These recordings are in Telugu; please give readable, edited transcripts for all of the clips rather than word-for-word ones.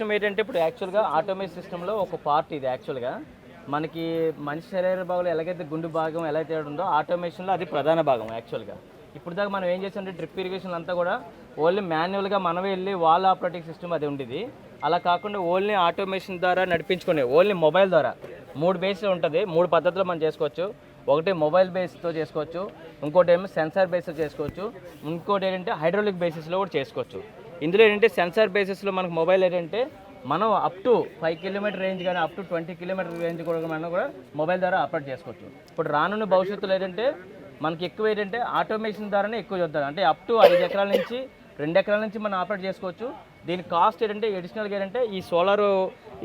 సిస్టమ్ ఏంటంటే ఇప్పుడు యాక్చువల్గా ఆటోమేషన్ సిస్టంలో ఒక పార్ట్ ఇది యాక్చువల్గా మనకి మనిషి శరీర భాగంలో ఎలాగైతే గుండు భాగం ఎలా అయితే ఉందో ఆటోమేషన్లో అది ప్రధాన భాగం యాక్చువల్గా. ఇప్పుడు దాకా మనం ఏం చేసామంటే డ్రిప్ ఇరిగేషన్ అంతా కూడా ఓన్లీ మాన్యువల్గా మనమే వెళ్ళి వాల్ ఆపరేటింగ్ సిస్టమ్ అది ఉండేది. అలా కాకుండా ఓన్లీ ఆటోమేషన్ ద్వారా నడిపించుకునే ఓన్లీ మొబైల్ ద్వారా 3 బేస్లో ఉంటుంది. 3 పద్ధతులు మనం చేసుకోవచ్చు. ఒకటి మొబైల్ బేస్తో చేసుకోవచ్చు, ఇంకోటి ఏమో సెన్సార్ బేస్తో చేసుకోవచ్చు, ఇంకోటి ఏంటంటే హైడ్రాలిక్ బేసిస్లో కూడా చేసుకోవచ్చు. ఇందులో ఏంటంటే సెన్సార్ బేసిస్లో మనకు మొబైల్ ఏంటంటే మనం అప్ టు 5 కిలోమీటర్ రేంజ్ కానీ అప్ టు 20 కిలోమీటర్ రేంజ్ కూడా మనం కూడా మొబైల్ ద్వారా ఆపరేట్ చేసుకోవచ్చు. ఇప్పుడు రానున్న భవిష్యత్తులో ఏంటంటే మనకి ఎక్కువ ఏంటంటే ఆటోమేషన్ ద్వారానే ఎక్కువ చూద్దాం. అంటే అప్ టు 5 ఎకరాల నుంచి 2 ఎకరాల నుంచి మనం ఆపరేట్ చేసుకోవచ్చు. దీని కాస్ట్ ఏంటంటే అడిషనల్గా ఏంటంటే ఈ సోలార్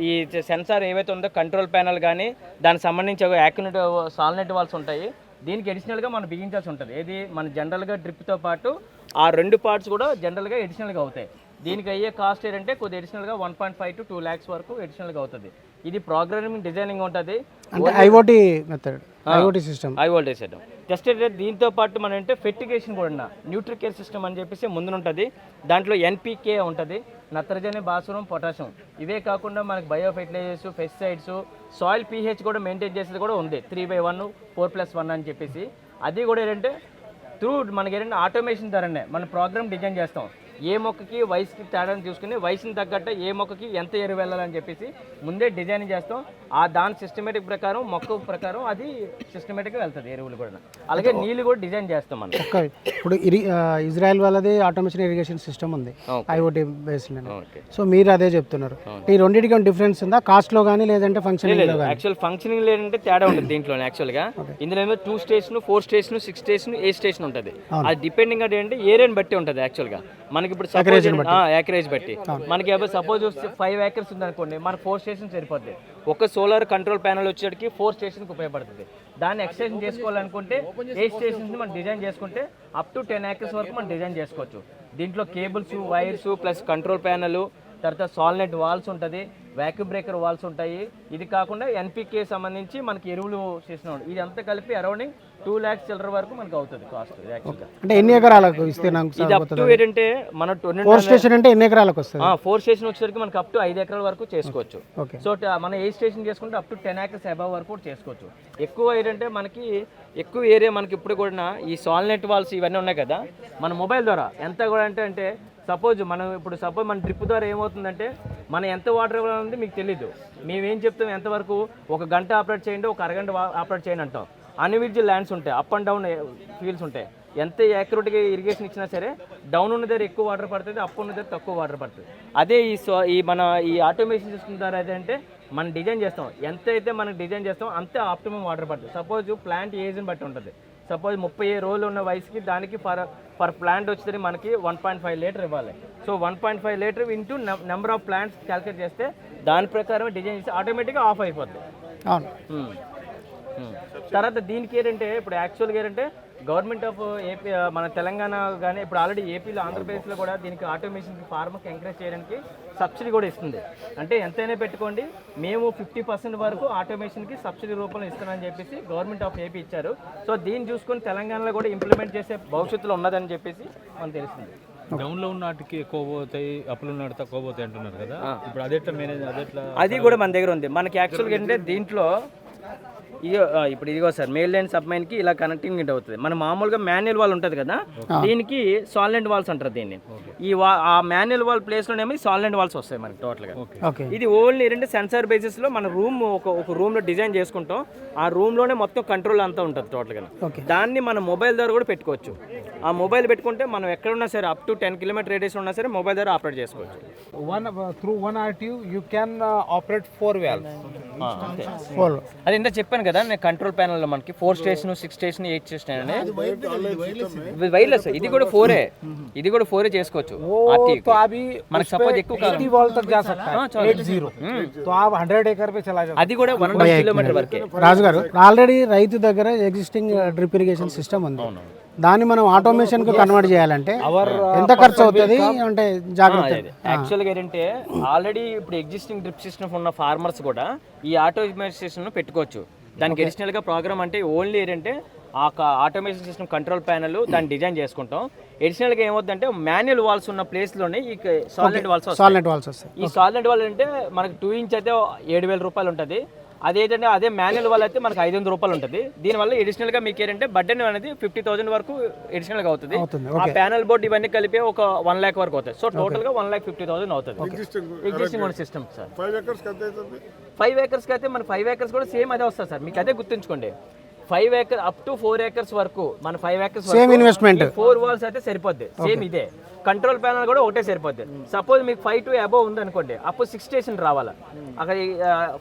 ఈ సెన్సార్ ఏవైతే ఉందో కంట్రోల్ ప్యానల్ కానీ దానికి సంబంధించి యాక్యునేట్ సాల్నెట్ వాల్స్ ఉంటాయి. దీనికి అడిషనల్గా మనం బిగించాల్సి ఉంటుంది. ఏది మన జనరల్గా డ్రిప్తో పాటు ఆ 2 పార్ట్స్ కూడా జనరల్గా అడిషనల్గా అవుతాయి. దీనికి అయ్యే కాస్ట్ ఏంటంటే కొద్దిగా అడిషనల్గా 1.5 to 2 lakhs వరకు అడిషనల్గా అవుతుంది. ఇది ప్రోగ్రామింగ్ డిజైనింగ్ ఉంటుంది. IoT method, IoT system, IoT system. Just దీంతో పాటు మనం అంటే ఫెర్టిగేషన్ కూడా న్యూట్రికేర్ సిస్టమ్ అని చెప్పేసి ముందు ఉంటుంది. దాంట్లో ఎన్పికే ఉంటుంది, నత్రజని, భాస్వరం, పొటాషియం. ఇవే కాకుండా మనకి bio fertilisers, pesticides, soil pH కూడా మెయింటైన్ చేసేది కూడా ఉంది. 3/1 4+1 అని చెప్పేసి. అది కూడా ఏంటంటే త్రూ మనకి ఏంటంటే ఆటోమేషన్ ద్వారానే మన ప్రోగ్రామ్ డిజైన్ చేస్తాం. ఏ మొక్కకి వయసుకి తేడాను చూసుకుని వయసుని తగ్గట్టు ఏ మొక్కకి ఎంత ఎరువు వెళ్ళాలని చెప్పేసి ముందే డిజైన్ చేస్తాం. ఆ దాని సిస్టమేటిక్ ప్రకారం మొక్క ప్రకారం అది సిస్టమేటిక్గా వెళ్తుంది ఎరువులు కూడా. అలాగే నీళ్ళు కూడా డిజైన్ చేస్తాం మనం. ఇప్పుడు ఇజ్రాయెల్ వాళ్ళది ఆటోమేషన్ ఇరిగేషన్ సిస్టమ్ ఉంది ఐఓటీ బేస్డ్. సో మీరు అదే చెప్తున్నారు. ఈ రెండింటికి డిఫరెన్స్ ఉందా కాస్ట్లో కానీ లేదంటే ఫంక్షనింగ్? యాక్చువల్ ఫంక్షనింగ్ లేదంటే తేడా ఉంటుంది దీంట్లో. యాక్చువల్గా ఇందులో ఏమో 2 స్టేషన్, 4 స్టేషన్, 6 స్టేషన్, 8 స్టేషన్ ఉంటుంది. అది డిపెండింగ్ అంటే ఏంటి ఏరియాని బట్టి ఉంటుంది. యాక్చువల్గా మనకి ఇప్పుడు ఏకరేజ్ బట్టి మనకి సపోజ్ 5 acres ఉంది అనుకోండి, మనకు 4 స్టేషన్ సరిపోద్ది. ఒక సోలార్ కంట్రోల్ ప్యానల్ వచ్చేటికి 4 స్టేషన్కి ఉపయోగపడుతుంది. దాన్ని ఎక్స్టెన్షన్ చేసుకోవాలనుకుంటే 8 స్టేషన్స్ మనం డిజైన్ చేసుకుంటే అప్ టు 10 acres వరకు మనం డిజైన్ చేసుకోవచ్చు. దీంట్లో cables, wires plus control panel, తర్వాత సాల్నెట్ వాల్స్ ఉంటుంది, వ్యాక్యూమ్ బ్రేకర్ వాల్స్ ఉంటాయి. ఇది కాకుండా ఎన్పికే సంబంధించి మనకి ఎరువులు చేసిన ఇది అంతా కలిపి అరౌండ్ 2 lakhs చిల్లర వరకు మనకు అవుతుంది కాస్ట్. అంటే ఎన్ని ఎకరాలకు ఇస్తే ఇది అప్ టు ఏంటంటే మన 4 స్టేషన్ అంటే ఎన్ని ఎకరాలకు వస్తుంది? 4 స్టేషన్ వచ్చేసరికి మనకి అప్ టు 5 ఎకరాల వరకు చేసుకోవచ్చు. సో మనం 8 స్టేషన్ చేసుకుంటే అప్ టు 10 acres అబవ్ వరకు కూడా చేసుకోవచ్చు. ఎక్కువ ఏంటంటే మనకి ఎక్కువ ఏరియా మనకి ఇప్పుడు కూడా ఈ సాల్నెట్ వాల్స్ ఇవన్నీ ఉన్నాయి కదా, మన మొబైల్ ద్వారా ఎంత కూడా అంటే సపోజ్ మన డ్రిప్ ద్వారా ఏమవుతుందంటే మనం ఎంత వాటర్ ఇవ్వాలన్నది మీకు తెలీదు. మేమేం చెప్తాం ఎంతవరకు 1 గంట ఆపరేట్ చేయండి, 1 అరగంట ఆపరేట్ చేయండి అంటాం. అన్విజిల్ ల్యాండ్స్ ఉంటాయి, అప్ అండ్ డౌన్ ఫీల్డ్స్ ఉంటాయి. ఎంత యాక్యురేట్గా ఇరిగేషన్ ఇచ్చినా సరే డౌన్ ఉన్న దగ్గర ఎక్కువ వాటర్ పడుతుంది, అప్ ఉన్న దగ్గర తక్కువ వాటర్ పడుతుంది. అదే ఈ ఆటోమేషన్ సిస్టమ్ ద్వారా ఏంటంటే మనం డిజైన్ చేస్తాం, ఎంత అయితే మనం డిజైన్ చేస్తాం అంతే ఆప్టిమమ్ వాటర్ పడుతుంది. సపోజ్ ప్లాంట్ ఏజ్ని బట్టి ఉంటుంది. సపోజ్ 30 రోజులు ఉన్న వయసుకి దానికి పర్ ప్లాంట్ వచ్చేసరికి మనకి 1.5 లీటర్ ఇవ్వాలి. So 1.5 litre into number of plants calculate చేస్తే దాని ప్రకారం డిజైన్ చేస్తే ఆటోమేటిక్గా ఆఫ్ అయిపోద్ది. తర్వాత దీనికి ఏంటంటే ఇప్పుడు యాక్చువల్గా ఏంటంటే గవర్నమెంట్ ఆఫ్ ఏపీ మన తెలంగాణ కానీ ఇప్పుడు ఆల్రెడీ ఏపీలో, ఆంధ్రప్రదేశ్లో కూడా దీనికి ఆటోమేషన్కి ఫార్మర్కి ఎంకరేజ్ చేయడానికి సబ్సిడీ కూడా ఇస్తుంది. అంటే ఎంతైనా పెట్టుకోండి, మేము 50% వరకు ఆటోమేషన్కి సబ్సిడీ రూపంలో ఇస్తామని చెప్పేసి గవర్నమెంట్ ఆఫ్ ఏపీ ఇచ్చారు. సో దీన్ని చూసుకొని తెలంగాణలో కూడా ఇంప్లిమెంట్ చేసే భవిష్యత్తులో ఉన్నదని చెప్పేసి మనకు తెలిసింది. డౌన్లో ఉన్న వాటికి ఎక్కువ పోతాయి, అప్పులు ఉన్న తక్కువ పోతాయి అంటున్నారు కదా, ఇప్పుడు అదెట్లా మేనేజ్ అది కూడా మన దగ్గర ఉంది. మనకి యాక్చువల్గా ఏంటంటే దీంట్లో ఇప్పుడు ఇదిగో సార్ మెయిల్ లైన్ సబ్ మైన్కి ఇలా కనెక్టింగ్ అవుతుంది. మన మామూలుగా మాన్యువల్ వాల్ ఉంటుంది కదా, దీనికి సాల్నెంట్ వాల్స్ అంటారు దీన్ని. ఆ మాన్యువల్ వాల్ ప్లేస్లోనేమో సాల్నెంట్ వాల్స్ వస్తాయి మనకి టోటల్గా. ఇది ఓన్లీ ఏంటంటే సెన్సార్ బేసిస్లో మన రూమ్ ఒక రూమ్లో డిజైన్ చేసుకుంటాం. ఆ రూమ్లోనే మొత్తం కంట్రోల్ అంతా ఉంటుంది టోటల్గా. దాన్ని మన మొబైల్ ద్వారా కూడా పెట్టుకోవచ్చు. ఆ మొబైల్ పెట్టుకుంటే మనం ఎక్కడున్నా సరే అప్ టు 10 kilometer రేడియస్ ఉన్నా సరే మొబైల్ ద్వారా ఆపరేట్ చేసుకోవచ్చు. Through one RTU you can operate 4 valves. అది ఇంత చెప్పాను కదా, నేను కంట్రోల్ ప్యానల్లో మనకి 4 స్టేషన్, 6 స్టేషన్, 8 స్టేషన్ అని వైర్లెస్. ఇది కూడా 4 ఇది కూడా 4 చేసుకోవచ్చు. तो अभी మనకి సపోజ్ ఎక్కువ 80 वोल्ट तक जा सकता है, 80 तो आप 100 एकड़ पे चला जाता है. అది కూడా 1.5 kilometer వరకే. రాజు గారు, ఆల్రెడీ రైతు దగ్గర ఎగ్జిస్టింగ్ డ్రిప్ ఇరిగేషన్ సిస్టమ్ ఉంది. దాన్ని మనం ఆటోమేషన్ కు కన్వర్ట్ చేయాలంటే ఎంత ఖర్చు అవుతుంది అంటే జాగ్రత్త? యాక్చువల్గా ఏంటంటే ఆల్రెడీ ఇప్పుడు ఎగ్జిస్టింగ్ డ్రిప్ సిస్టమ్ ఉన్న ఫార్మర్స్ కూడా ఈ ఆటోమేషన్ సిస్టమ్ పెట్టుకోవచ్చు. దానికి అడిషనల్గా ప్రోగ్రామ్ అంటే ఓన్లీ ఏంటంటే ఆ ఆటోమేషన్ సిస్టమ్ కంట్రోల్ ప్యానల్ దాన్ని డిజైన్ చేసుకుంటాం. అడిషనల్గా ఏమవుతుందంటే మాన్యువల్ వాల్స్ ఉన్న ప్లేస్లోనే ఈ సాలిడ్ వాల్స్ వస్తాయి. సాలిడ్ వాల్స్ వస్తాయి. ఈ సాలిడ్ వాల్ అంటే మనకు 2 ఇంచ్ అయితే 7,000 రూపాయలు ఉంటుంది. అదేంటంటే అదే మాన్యువల్ వాల్ అయితే మనకు 500 రూపాయలు ఉంటుంది. దీనివల్ల అడిషనల్గా మీకు ఏంటంటే బడ్డెన్ అనేది 50,000 వరకు అడిషనల్గా అవుతుంది. ఆ ప్యానల్ బోర్డ్ ఇవన్నీ కలిపి ఒక 1 lakh వరకు అవుతుంది. సో టోటల్గా 1,50,000 అవుతుంది ఎగ్జిస్టింగ్ సిస్టమ్ సార్. 5 acres అయితే మన 5 acres కూడా సేమ్ అదే వస్తుంది సార్. మీకు అదే గుర్తుంచుకోండి, 5 acres అప్ టు 4 acres వరకు మన 5 acres సేమ్ ఇన్వెస్ట్మెంట్ 4 వాల్స్ అయితే సరిపోద్ది. సేమ్ ఇదే కంట్రోల్ ప్యానల్ కూడా ఒకటే సరిపోద్ది. సపోజ్ మీకు 5 to above ఉంది అనుకోండి, అప్పుడు 6 స్టేషన్ రావాలా. అక్కడ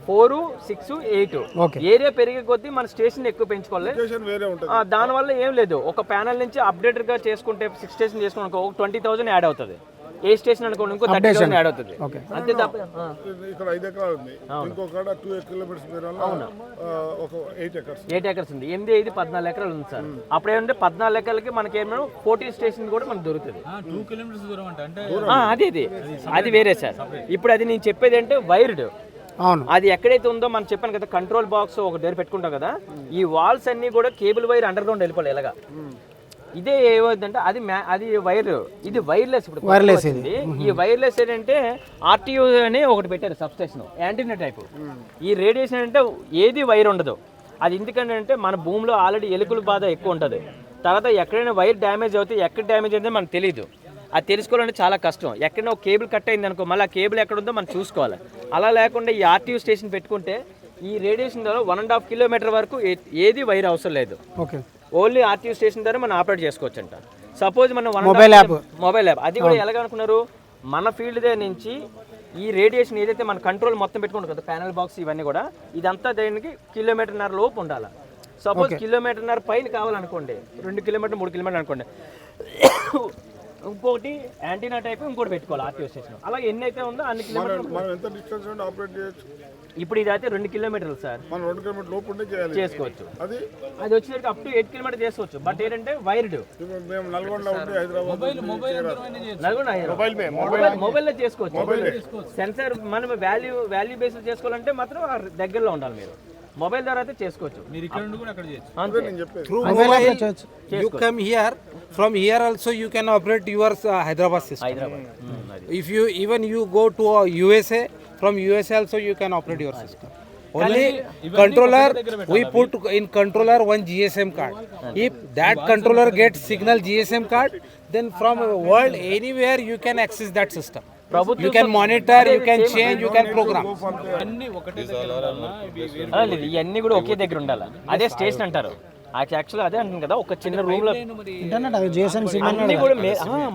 4, 6, 8 ఏరియా పెరిగే కొద్దీ మన స్టేషన్ ఎక్కువ పెంచుకోవాలి. దానివల్ల ఏం లేదు, ఒక ప్యానల్ నుంచి అప్డేటెడ్ గా చేసుకుంటే 6 స్టేషన్ చేసుకున్నాక ఒక 20,000 యాడ్ అవుతుంది. ఏ స్టేషన్ అనుకోండి ఇంకో 30,000 యాడ్ అవుతుంది. అంతే తప్ప ఇక్కడ 5 ఎకరాలు ఉంది, ఇంకొక 2 కిలోమీటర్స్ దూరంలో ఒక 8 ఎకర్స్ 8 acres ఉంది. 8, 5, 14 ఎకరాలు ఉంది సార్. అప్పుడేమంటే 14 ఎకరాలకి మనకి ఏమో 40 స్టేషన్ కూడా మనకు దొరుకుతుంది. 2 కిలోమీటర్స్ దూరం అంటే అది వేరే సార్. ఇప్పుడు అది నేను చెప్పేది అంటే వైర్డ్. అవును, అది ఎక్కడైతే ఉందో మనం చెప్పాను కదా, కంట్రోల్ బాక్స్ ఒక డోర్ పెట్టుకుంటాం కదా, ఈ వాల్స్ అన్ని కూడా కేబుల్ వైర్ అండర్ గ్రౌండ్ వెళ్ళిపోవాలి ఇలాగా. ఇదే ఏమవుతుందంటే అది వైర్, ఇది వైర్లెస్. ఇప్పుడు వైర్లెస్ ఈ వైర్లెస్ ఏంటంటే ఆర్టీయూ అని ఒకటి పెట్టారు సబ్స్టేషన్, యాంటీనా టైప్. ఈ రేడియేషన్ అంటే ఏది వైర్ ఉండదు. అది ఎందుకంటే మన భూమిలో ఆల్రెడీ ఎలుకల బాధ ఎక్కువ ఉంటుంది. తర్వాత ఎక్కడైనా వైర్ డ్యామేజ్ అవుతే ఎక్కడ డ్యామేజ్ అయిందో మనకు తెలియదు. అది తెలుసుకోవాలంటే చాలా కష్టం. ఎక్కడైనా ఒక కేబుల్ కట్ అయింది అనుకో, మళ్ళీ ఆ కేబుల్ ఎక్కడ ఉందో మనం చూసుకోవాలి. అలా లేకుండా ఈ ఆర్టీయూ స్టేషన్ పెట్టుకుంటే ఈ రేడియేషన్ ద్వారా 1.5 kilometer వరకు ఏది వైర్ అవసరం లేదు. ఓకే, ఓన్లీ ఆర్టీయూ స్టేషన్ ద్వారా మనం ఆపరేట్ చేసుకోవచ్చు అంట. సపోజ్ మనం మొబైల్ యాప్ అది కూడా ఎలాగనుకున్నారు, మన ఫీల్డ్ దగ్గర నుంచి ఈ రేడియేషన్ ఏదైతే మన కంట్రోల్ మొత్తం పెట్టుకుంటాం కదా, ప్యానల్ బాక్స్ ఇవన్నీ కూడా, ఇదంతా దానికి 1.5 kilometer లోపు ఉండాలి. సపోజ్ 1.5 kilometer పైన కావాలనుకోండి, 2 kilometer 3 kilometer అనుకోండి, ఇంకోటి యాంటీనా టైప్ ఇంకోటి పెట్టుకోవాలి ఆర్టీఓ స్టేషన్. అలా ఎన్ని అయితే ఉందో అన్ని కిలోమీటర్లు. మనం ఎంత డిస్టెన్స్ నుండి ఆపరేట్ చేయొచ్చు? ఇప్పుడు ఇది అయితే 2 kilometers సార్. మనం 2 kilometer లోపు ఉండే చేసుకోవచ్చు. అది వచ్చేసరికి అప్ టు 8 kilometers చేసుకోవచ్చు. బట్ ఏంటంటే వైర్డ్. మేము నల్గొండ ఉండి హైదరాబాద్ మొబైల్లో చేసుకోవచ్చు. సెన్సార్ మనం వాల్యూ బేస్ చేసుకోవాలంటే మాత్రం దగ్గరలో ఉండాలి. మీరు మొబైల్ ద్వారా అయితే చేసుకోవచ్చు. మీరు ఇక్కడ నుండి కూడా అక్కడ చేయొచ్చు. Through mobile, you come here. From here also you can operate your Hyderabad system. If you go to USA, from USA also you can operate your system. Only controller, we put in controller one GSM card. If that controller gets signal GSM card, then from world anywhere you can access that system. You can monitor, you can change, you can program. ఇవన్నీ కూడా ఒకే దగ్గర ఉండాలి. అదే స్టేషన్ అంటారు. యాక్చువల్గా అదే అంటుంది కదా, ఒక చిన్న రూమ్ లో అన్ని కూడా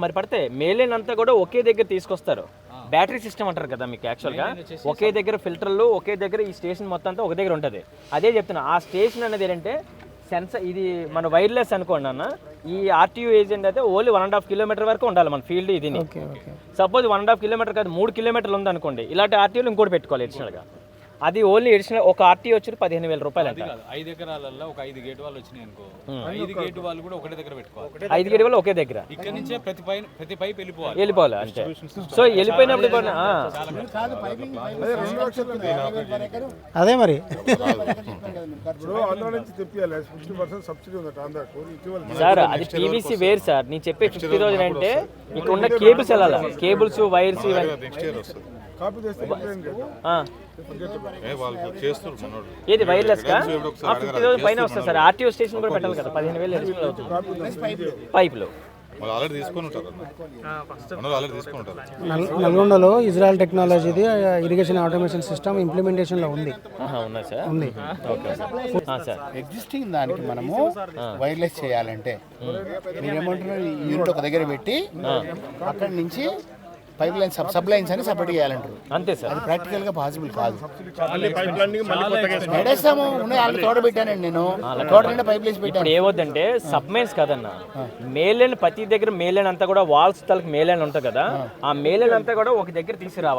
మరి పడితే మేలేన్ అంతా కూడా ఒకే దగ్గర తీసుకొస్తారు. బ్యాటరీ సిస్టమ్ అంటారు కదా మీకు. యాక్చువల్గా ఒకే దగ్గర ఫిల్టర్లు, ఒకే దగ్గర ఈ స్టేషన్ మొత్తం అంతా ఒక దగ్గర ఉంటుంది. అదే చెప్తున్నా, ఆ స్టేషన్ అనేది ఏంటంటే సెన్సర్. ఇది మన వైర్లెస్ అనుకోండి అన్న. ఈ ఆర్టీయూ ఏజెంట్ అయితే ఓన్లీ 1.5 kilometer వరకు ఉండాలి మన ఫీల్డ్. ఇది సపోజ్ 1.5 kilometer కాదు 3 kilometers ఉంది అనుకోండి, ఇలాంటి ఆర్టీయూలు ఇంకోటి పెట్టుకోవాలి అడిషనల్గా. అది ఓన్లీ అడిషనల్ ఒక ఆర్టీయూ వచ్చి 15,000 రూపాయలు అంట. 5 ఎకరాలలో ఒక 5 గేట్ వాళ్ళు వచ్చినాయి అనుకో, 5 గేట్ వాళ్ళు కూడా ఒకటే దగ్గర పెట్టుకోవాలి. 5 గేట్ వాళ్ళు ఒకే దగ్గర. ఇక్కడ నుంచే ప్రతి పైప్ వెళ్ళిపోవాలి అంతే. సో వెళ్ళిపోయినప్పుడు అదే మరి సార్ అది పీవీసీ వేరు సార్. నేను చెప్పే 50,000 అంటే ఇక్కడ ఉన్న కేబుల్స్ వెళ్ళాలి. కేబుల్స్, వైర్స్ ఏది వైర్లెస్ గా 50,000 పైన వస్తుంది సార్. ఆర్టీఓ స్టేషన్ కూడా పెట్టాలి కదా, 15,000 అవుతుంది. పైపులు నల్గొండలో ఇజ్రాయెల్ టెక్నాలజీది ఇరిగేషన్ ఆటోమేషన్ సిస్టమ్ ఇంప్లిమెంటేషన్ లో ఉంది. ఉంది. ఎగ్జిస్టింగ్ దానికి మనము వైర్లెస్ చేయాలంటే మీరేమంటున్నారు, యూనిట్ ఒక దగ్గర పెట్టి అక్కడి నుంచి పైప్ లైన్ సబ్ లైన్స్ అని సపరేట్ చేయాలంటారు. అంతే సార్. అది ప్రాక్టికల్ గా పాసిబుల్ కాదు. నడేస్తాము ఉన్నాయి, తోట పెట్టానండి నేను, తోట నిండా పైప్ లైన్స్ పెట్టాను. ఇప్పుడు ఏవద్దంటే సబ్ మెయిన్స్ కదన్నా, మేలైన్ ప్రతి దగ్గర మేలైన్ అంతా కూడా వాల్స్ తలకి మేలైన్ ఉంటుంది కదా, ఆ మేలైన్ అంతా కూడా ఒక దగ్గర తీసుకురావాలి.